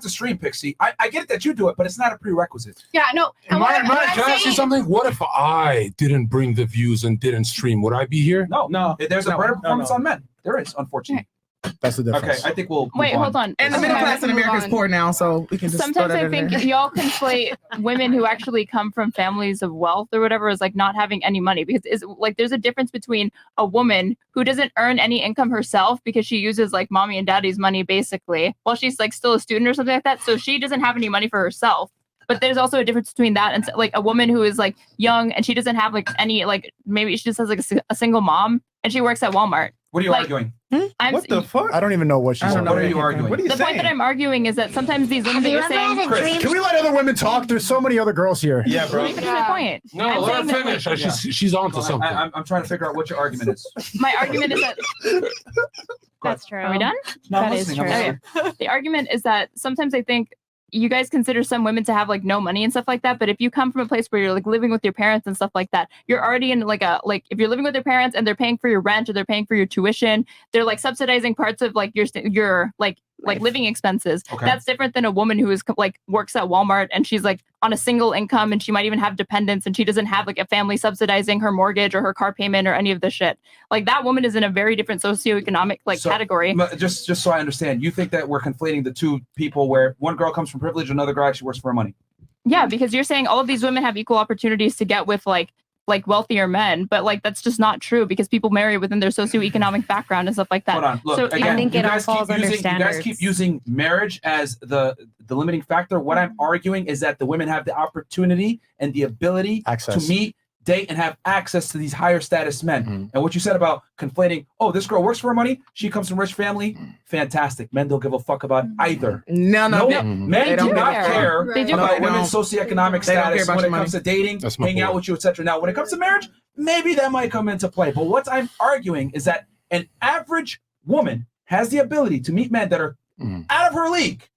to stream, Pixie. I get that you do it, but it's not a prerequisite. Yeah, no. Myron, can I ask you something? What if I didn't bring the views and didn't stream? Would I be here? No. There's a better performance on men. There is, unfortunately. That's the difference. Okay, I think we'll wait. Hold on. And the middle class in America is poor now, so we can just. Sometimes I think y'all conflate women who actually come from families of wealth or whatever as like not having any money, because it's like there's a difference between a woman who doesn't earn any income herself because she uses like mommy and daddy's money basically while she's like still a student or something like that, so she doesn't have any money for herself. But there's also a difference between that and like a woman who is like young and she doesn't have like any, like maybe she just has like a single mom and she works at Walmart. What are you arguing? What the fuck? I don't even know what she's saying. What are you arguing? What are you the saying? point that I'm arguing is that sometimes these women that you're saying... Chris, can we let other women talk? There's so many other girls here. Yeah, bro. Finish my point. No, let her finish. She's on to something. I'm trying to figure out what your argument is. My argument is that... That's true. Are we done? No, that is true. Okay. The argument is that sometimes I think you guys consider some women to have like no money and stuff like that, but if you come from a place where you're like living with your parents and stuff like that, you're already in like if you're living with your parents and they're paying for your rent or they're paying for your tuition, they're like subsidizing parts of like your like living expenses. Okay. That's different than a woman who is like works at Walmart and she's like on a single income and she might even have dependents and she doesn't have like a family subsidizing her mortgage or her car payment or any of this shit. Like that woman is in a very different socioeconomic category. Just so I understand, you think that we're conflating the two people where one girl comes from privilege, another girl actually works for her money? Yeah, because you're saying all of these women have equal opportunities to get with like wealthier men, but like that's just not true because people marry within their socioeconomic background and stuff like that. Hold on. Look, so again, I think it all falls under you standards. guys keep using marriage as the limiting factor. What I'm arguing is that the women have the opportunity and the ability to meet, date, and have access to these higher status men. And what you said about conflating, oh, this girl works for her money, she comes from a rich family, fantastic. Men don't give a fuck about either. No. Men do not care about women's socioeconomic status when it comes to dating, hanging out with you, etc. Now, when it comes to marriage, maybe that might come into play. But what I'm arguing is that an average woman has the ability to meet men that are out of her league,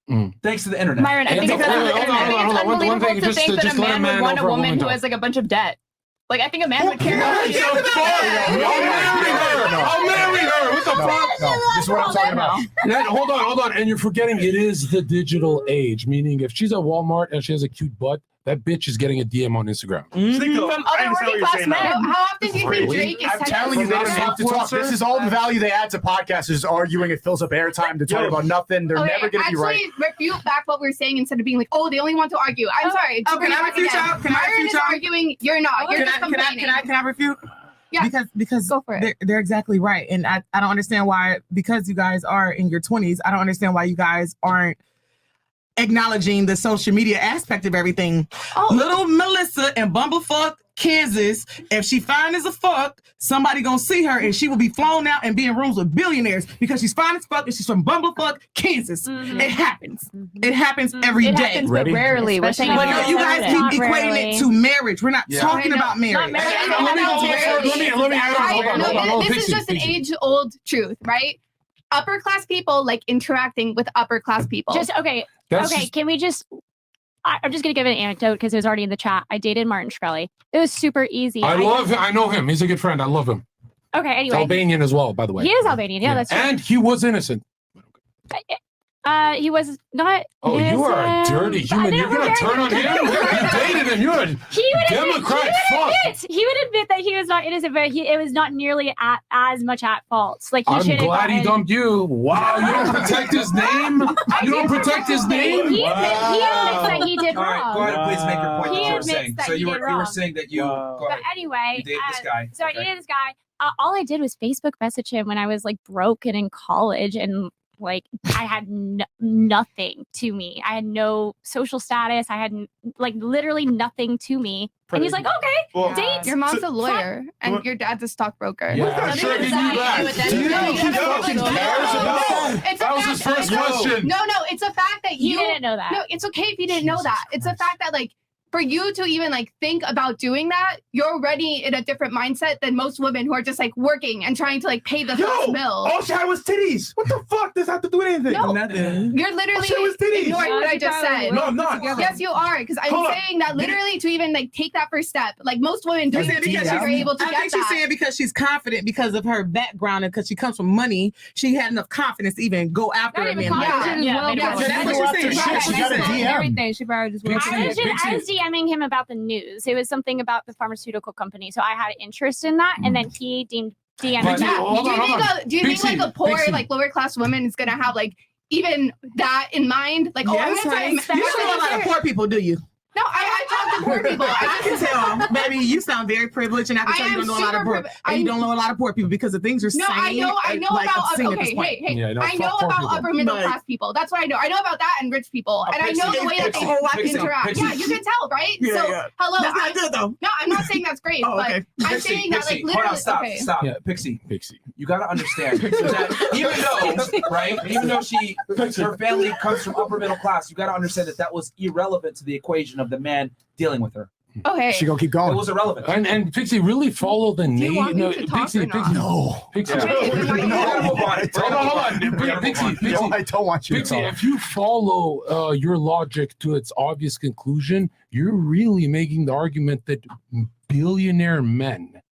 thanks to the internet. Myron, I think it's unbelievable to think that a man would want a woman who has like a bunch of debt. Like, I think a man would care about you. I'll marry her. What the fuck? No, this is what I'm talking about. Hold on. And you're forgetting it is the digital age, meaning if she's at Walmart and she has a cute butt, that bitch is getting a DM on Instagram. From other working class men. How often do you think Drake is I'm telling you, they don't have to talk. This is all the value they add to podcasts, is arguing. It fills up airtime to talk about nothing. They're never going to be right. Actually, refute back what we're saying instead of being like, oh, they only want to argue. I'm sorry. Can I refute y'all? Myron is arguing. You're not. You're just complaining. Can I refute? Yeah. Because Go for it. they're exactly right. And I don't understand why, because you guys are in your 20s, I don't understand why you guys aren't acknowledging the social media aspect of everything. Little Melissa in Bumblefuck, Kansas, if she fine as a fuck, somebody gonna see her and she will be flown out and be in rooms with billionaires because she's fine as fuck and she's from Bumblefuck, Kansas. It happens. It happens every day. Happens, but rarely. But no, you guys keep equating it to marriage. We're not talking about marriage. Let me hold on. This is just an age-old truth, right? Upper class people like interacting with upper class people. Okay, can we just... I'm just going to give an anecdote because it was already in the chat. I dated Martin Shkreli. It was super easy. I love him. I know him. He's a good friend. I love him. Okay, anyway. He's Albanian as well, by the way. He is Albanian. Yeah, that's true. And he was innocent. He was not. Oh, you are a dirty human. You're going to turn on him? You dated him. You're a Democrat. He would admit that he was not innocent, but it was not nearly as much at fault. Like I'm glad he dumped you. Wow, you don't protect his name? You don't protect his name? He admits that he did wrong. All right, go ahead and please make your point that you were saying. So you were saying that you... But anyway, you dated this guy. So I dated this guy. All I did was Facebook message him when I was like broke and in college, and like I had nothing to me. I had no social status. I had like literally nothing to me. And he's like, okay, date. Your mom's a lawyer and your dad's a stockbroker. Yeah, I'm sure he knew that. Do you think he fucking cares about that? That was his first question. No, it's a fact that you didn't know that. No, it's okay if you didn't know that. It's a fact that like for you to even like think about doing that, you're already in a different mindset than most women who are just like working and trying to like pay the first bill. All she had was titties. What the fuck does that have to do with anything? No, Nothing. you're literally All she had was titties. ignoring what I just said. No, I'm not. Yes, you are, because I'm Hold on. saying that literally to even like take that first step, like most women do You're saying because are able to I get think she's that. saying because she's confident because of her background and because she comes from money, she had enough confidence to even go after Not a even man. confident. Yeah. Yeah, So that's what she's saying. She got a DM. Everything. She probably just worked. I was DMing him about the news. It was something about the pharmaceutical company, so I had an interest in that, and then he DM'd But- me. Do you think Pixie, like a poor, Pixie. like lower class woman is gonna have like even that in mind? Like, Yes, I'm honey. gonna You don't know a lot of poor people, do you? No, I talk to poor people. I can tell, baby. You sound very privileged, and I can tell you don't know a lot of poor. And you don't know a lot of poor people because the things you're No, saying. I know like, about obscene at this okay, point. hey, Yeah, no, I know fuck poor about people. upper middle Like- class people. That's what I know. I know about that and rich people, and I know the way that they Pixie, interact. Pixie. Yeah, you can tell, right? Yeah, so, yeah. hello. That's not good though. No, I'm not saying that's great, Oh, okay. but I'm saying that like hold literally. on, stop, Okay. stop. Yeah. Pixie, Pixie. you gotta understand that even though, right, even though her family comes from upper middle class, you gotta understand that that was irrelevant to the equation of the man dealing with her. Okay. She gonna keep It going. was irrelevant. And Pixie, really follow the you want name. me to talk Pixie, or not? Pixie, No. Pixie. Yeah. Okay, then why We gotta move on. Hold on. Pixie, No, I don't want you Pixie, to if you follow your logic to its obvious conclusion, you're really making the argument that billionaire men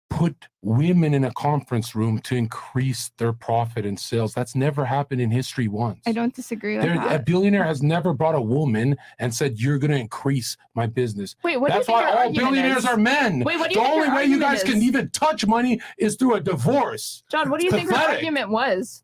put women in a conference room to increase their profit and sales. That's never happened in history once. I don't disagree with A that. billionaire has never brought a woman and said, "You're going to increase my business." Wait, what That's do you why think your all argument billionaires is? are men. Wait, what do The you think only your way you argument guys can is? even touch money is through a divorce. John, what do you think her Pathetic. argument was?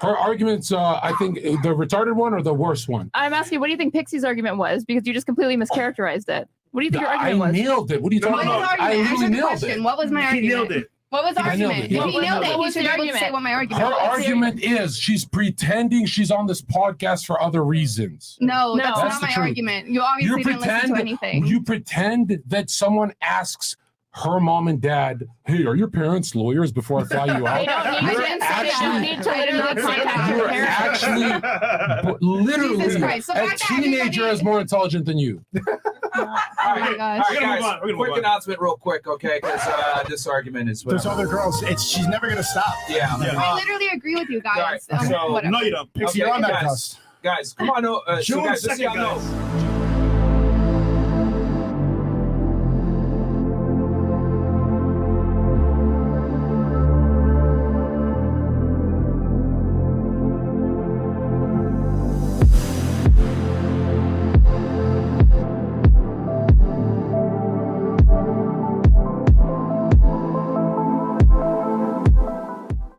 Her arguments, I think, the retarded one or the worst one. I'm asking, what do you think Pixie's argument was? Because you just completely mischaracterized it. What do you think your I argument was? nailed it. What are you What talking was about? the I argument? literally Answer the nailed question. it. What was my argument? nailed it. What was the I nailed argument? it. If Yeah. he nailed it, What he was should the be able to say argument? what my argument Her was. argument is she's pretending she's on this podcast for other reasons. No, No. that's That's not the my truth. argument. You obviously didn't listen to anything. You pretend that someone asks her mom and dad, "Hey, are your parents lawyers?" before I fly you They out. don't need, You're they don't actually, need to literally contact your you're parents. actually, literally, Jesus Christ. So a back to teenager everybody- is more intelligent than you. Oh my gosh. All right, We're gonna move guys, on. We're gonna quick move on. announcement real quick, okay? Because this argument is There's whatever. other girls. She's never gonna stop. Yeah. Yeah. I literally agree with you guys. All right, so- Whatever. No, you don't. Pixie, Okay, you're on that guys. cust. Guys, come on. So June guys, just so 2nd, y'all know, guys.